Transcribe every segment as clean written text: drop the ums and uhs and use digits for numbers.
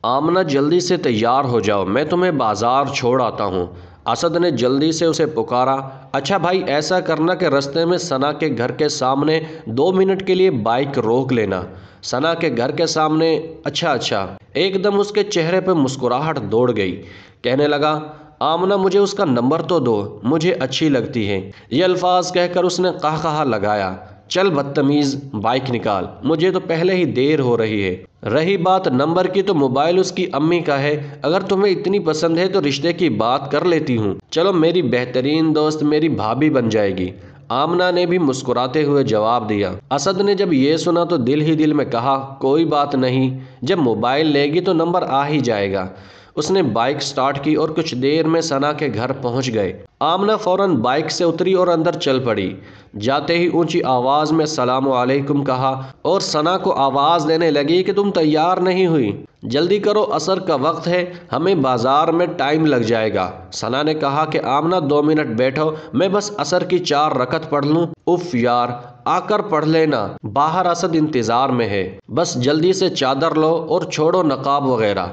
آمنہ جلدی سے تیار ہو جاؤ، میں تمہیں بازار چھوڑ آتا ہوں۔ اسد نے جلدی سے اسے پکارا۔ اچھا بھائی، ایسا کرنا کہ رستے میں ثنا کے گھر کے سامنے 2 منٹ کے لیے بائک روک لینا۔ ثنا کے گھر کے سامنے؟ اچھا اچھا۔ ایک دم اس کے چہرے پہ مسکراہٹ دوڑ گئی۔ کہنے لگا، آمنہ مجھے اس کا نمبر تو دو، مجھے اچھی لگتی ہے۔ یہ الفاظ کہہ کر اس نے قہقہا لگایا۔ چل بدتمیز، بائک نکال، مجھے تو پہلے ہی دیر ہو رہی ہے۔ رہی بات نمبر کی تو موبائل اس کی امی کا ہے، اگر تمہیں اتنی پسند ہے تو رشتے کی بات کر لیتی ہوں، چلو میری بہترین دوست میری بھابھی بن جائے گی۔ آمنہ نے بھی مسکراتے ہوئے جواب دیا۔ اسد نے جب یہ سنا تو دل ہی دل میں کہا، کوئی بات نہیں، جب موبائل لے گی تو نمبر آ ہی جائے گا۔ اس نے بائک سٹارٹ کی اور کچھ دیر میں ثنا کے گھر پہنچ گئے۔ آمنہ فوراً بائک سے اتری اور اندر چل پڑی۔ جاتے ہی اونچی آواز میں السلام علیکم کہا اور ثنا کو آواز دینے لگی کہ تم تیار نہیں ہوئی، جلدی کرو، عصر کا وقت ہے، ہمیں بازار میں ٹائم لگ جائے گا۔ ثنا نے کہا کہ آمنہ 2 منٹ بیٹھو، میں بس عصر کی 4 رکعت پڑھ لوں۔ اف یار، آ کر پڑھ لینا، باہر اسد انتظار میں ہے، بس جلدی سے چادر لو اور چھوڑو نقاب وغیرہ۔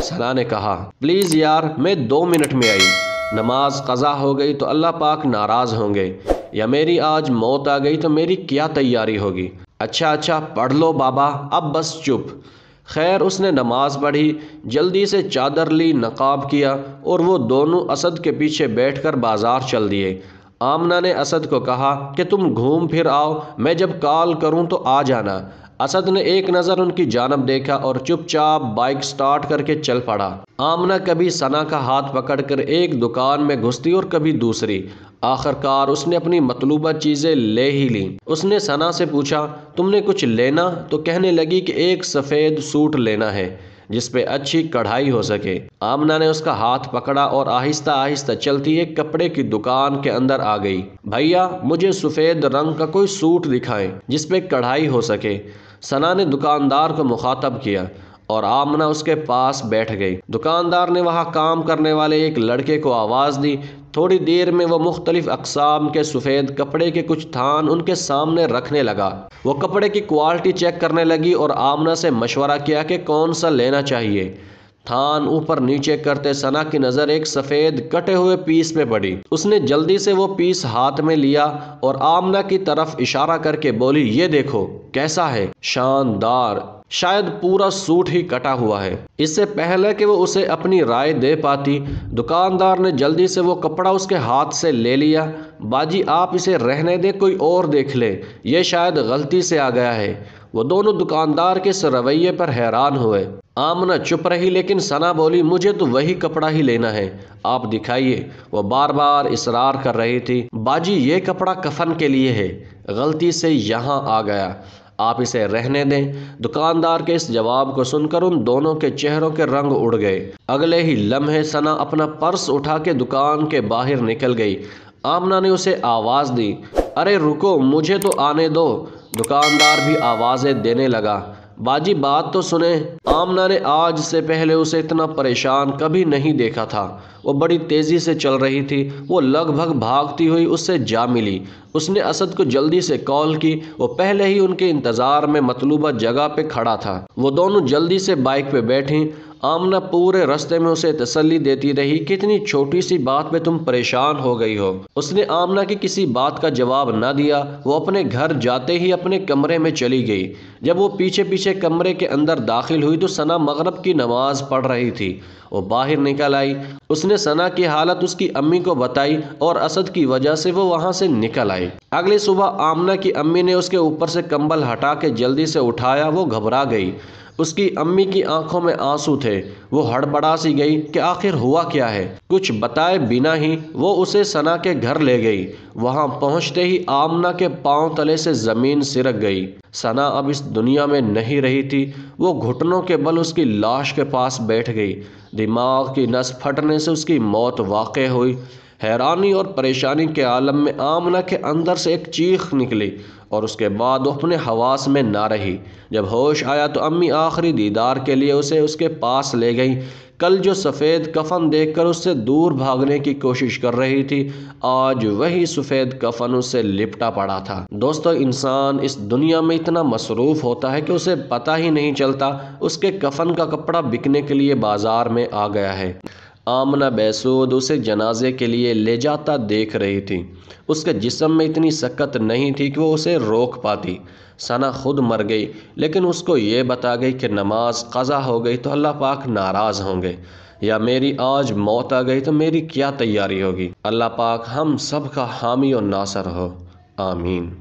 ثنا نے کہا، پلیز یار، میں 2 منٹ میں آئی، نماز قضا ہو گئی تو اللہ پاک ناراض ہوں گے، یا میری آج موت آ گئی تو میری کیا تیاری ہوگی۔ اچھا اچھا، پڑھ لو بابا، اب بس چپ۔ خیر، اس نے نماز پڑھی، جلدی سے چادر لی، نقاب کیا اور وہ دونوں اسد کے پیچھے بیٹھ کر بازار چل دیے۔ آمنہ نے اسد کو کہا کہ تم گھوم پھر آؤ، میں جب کال کروں تو آ جانا۔ اسد نے ایک نظر ان کی جانب دیکھا اور چپ چاپ بائک سٹارٹ کر کے چل پڑا۔ آمنہ کبھی ثنا کا ہاتھ پکڑ کر ایک دکان میں گھستی اور کبھی دوسری۔ آخر کار اس نے اپنی مطلوبہ چیزیں لے ہی لیں۔ اس نے ثنا سے پوچھا، تم نے کچھ لینا؟ تو کہنے لگی کہ ایک سفید سوٹ لینا ہے جس پہ اچھی کڑھائی ہو سکے۔ آمنہ نے اس کا ہاتھ پکڑا اور آہستہ آہستہ چلتی ایک کپڑے کی دکان کے اندر آ گئی۔ بھیا، مجھے سفید رنگ کا کوئی سوٹ دکھائیں جس پہ کڑھائی ہو سکے۔ ثنا نے دکاندار کو مخاطب کیا اور آمنہ اس کے پاس بیٹھ گئی۔ دکاندار نے وہاں کام کرنے والے ایک لڑکے کو آواز دی۔ تھوڑی دیر میں وہ مختلف اقسام کے سفید کپڑے کے کچھ تھان ان کے سامنے رکھنے لگا۔ وہ کپڑے کی کوالٹی چیک کرنے لگی اور آمنہ سے مشورہ کیا کہ کون سا لینا چاہیے۔ تھان اوپر نیچے کرتے ثنا کی نظر ایک سفید کٹے ہوئے پیس پہ پڑی۔ اس نے جلدی سے وہ پیس ہاتھ میں لیا اور آمنہ کی طرف اشارہ کر کے بولی، یہ دیکھو کیسا ہے، شاندار، شاید پورا سوٹ ہی کٹا ہوا ہے۔ اس سے پہلے کہ وہ اسے اپنی رائے دے پاتی، دکاندار نے جلدی سے وہ کپڑا اس کے ہاتھ سے لے لیا۔ باجی آپ اسے رہنے دیں، کوئی اور دیکھ لے، یہ شاید غلطی سے آ گیا ہے۔ وہ دونوں دکاندار کے اس رویے پر حیران ہوئے۔ آمنہ چپ رہی لیکن ثنا بولی، مجھے تو وہی کپڑا ہی لینا ہے، آپ دکھائیے۔ وہ بار بار اصرار کر رہی تھی، باجی یہ کپڑا کفن کے لیے ہے، غلطی سے یہاں آ گیا، آپ اسے رہنے دیں۔ دکاندار کے اس جواب کو سن کر ان دونوں کے چہروں کے رنگ اڑ گئے۔ اگلے ہی لمحے ثنا اپنا پرس اٹھا کے دکان کے باہر نکل گئی۔ آمنہ نے اسے آواز دی، ارے رکو، مجھے تو آنے دو۔ دکاندار بھی آوازیں دینے لگا، باجی بات تو سنیں۔ آمنہ نے آج سے پہلے اسے اتنا پریشان کبھی نہیں دیکھا تھا۔ وہ بڑی تیزی سے چل رہی تھی۔ وہ لگ بھگ بھاگتی ہوئی اس سے جا ملی۔ اس نے اسد کو جلدی سے کال کی، وہ پہلے ہی ان کے انتظار میں مطلوبہ جگہ پہ کھڑا تھا۔ وہ دونوں جلدی سے بائک پہ بیٹھیں۔ آمنہ پورے راستے میں اسے تسلی دیتی رہی کہ اتنی چھوٹی سی بات پہ تم پریشان ہو گئی ہو۔ اس نے آمنہ کی کسی بات کا جواب نہ دیا۔ وہ اپنے گھر جاتے ہی اپنے کمرے میں چلی گئی۔ جب وہ پیچھے پیچھے کمرے کے اندر داخل ہوئی تو ثنا مغرب کی نماز پڑھ رہی تھی۔ وہ باہر نکل آئی۔ اس نے ثنا کی حالت اس کی امی کو بتائی اور اسد کی وجہ سے وہ وہاں سے نکل آئی۔ اگلی صبح آمنہ کی امی نے اس کے اوپر سے کمبل ہٹا کے جلدی سے اٹھایا۔ وہ گھبرا گئی۔ اس کی امی کی آنکھوں میں آنسو تھے۔ وہ ہڑبڑا سی گئی کہ آخر ہوا کیا ہے۔ کچھ بتائے بنا ہی وہ اسے ثنا کے گھر لے گئی۔ وہاں پہنچتے ہی آمنہ کے پاؤں تلے سے زمین سرک گئی۔ ثنا اب اس دنیا میں نہیں رہی تھی۔ وہ گھٹنوں کے بل اس کی لاش کے پاس بیٹھ گئی۔ دماغ کی نس پھٹنے سے اس کی موت واقع ہوئی۔ حیرانی اور پریشانی کے عالم میں آمنہ کے اندر سے ایک چیخ نکلی اور اس کے بعد وہ اپنے حواس میں نہ رہی۔ جب ہوش آیا تو امی آخری دیدار کے لیے اسے اس کے پاس لے گئیں۔ کل جو سفید کفن دیکھ کر اس سے دور بھاگنے کی کوشش کر رہی تھی، آج وہی سفید کفن اس سے لپٹا پڑا تھا۔ دوستو، انسان اس دنیا میں اتنا مصروف ہوتا ہے کہ اسے پتہ ہی نہیں چلتا اس کے کفن کا کپڑا بکنے کے لیے بازار میں آ گیا ہے۔ آمنہ بے سود اسے جنازے کے لیے لے جاتا دیکھ رہی تھی۔ اس کے جسم میں اتنی سکت نہیں تھی کہ وہ اسے روک پاتی۔ ثنا خود مر گئی، لیکن اس کو یہ بتا گئی کہ نماز قضا ہو گئی تو اللہ پاک ناراض ہوں گے، یا میری آج موت آ گئی تو میری کیا تیاری ہوگی۔ اللہ پاک ہم سب کا حامی و ناصر ہو، آمین۔